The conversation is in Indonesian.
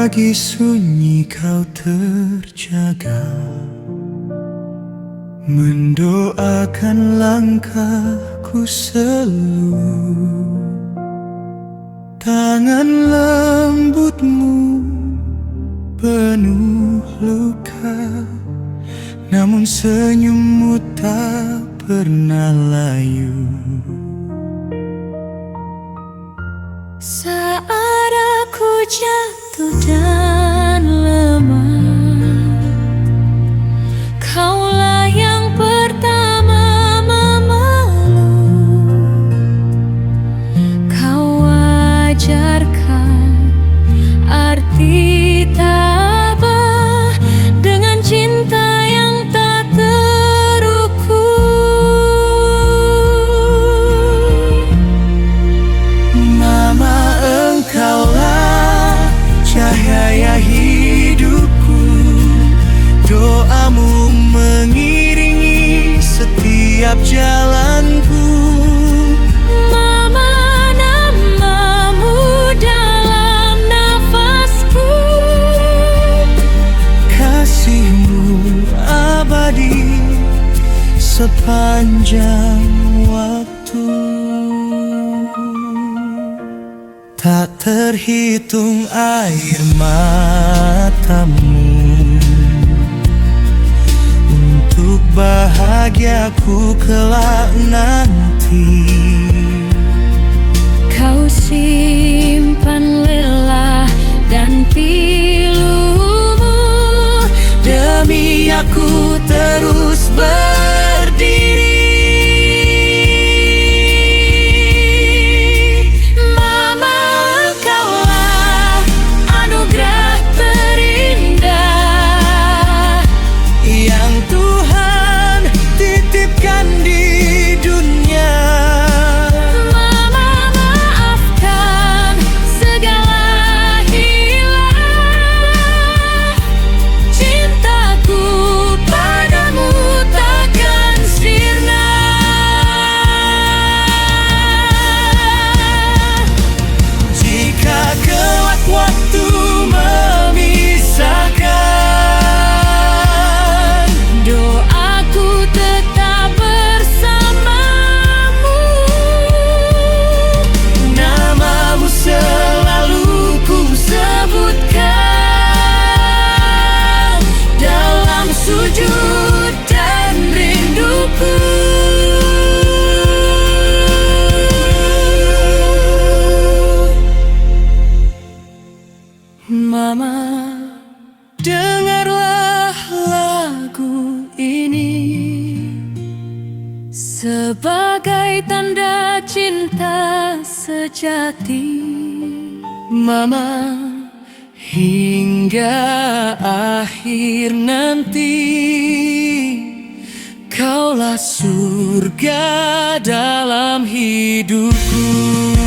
pagi sunyi kau terjaga, mendoakan langkahku selalu. Tangan lembutmu penuh luka, namun senyummu tak pernah layu. Saat aku jatuh dan lemah, kaulah yang pertama memeluk. Kau ajarkan arti tabah dengan cinta yang tak terukur. Mama, engkaulah cahaya hidupku, doamu mengiringi setiap jalanku. Mama, namamu dalam nafasku, Kasihmu abadi sepanjang waktu. Tak terhitung air matamu untuk bahagiaku kelak nanti. kau simpan lelah dan pilumu Demi aku terus berdiri. Mama, engkaulah anugerah terindah Yang Tuhan titipkan di dunia. Mama, maafkan segala hilang, cintaku padamu takkan sirna. Jika kelak waktu memisahkan, Doaku tetap bersamamu, namamu selalu ku sebutkan dalam sujud dan rinduku. Mama, dengarlah lagu ini sebagai tanda cinta sejati. Mama, hingga akhir nanti, kaulah surga dalam hidupku.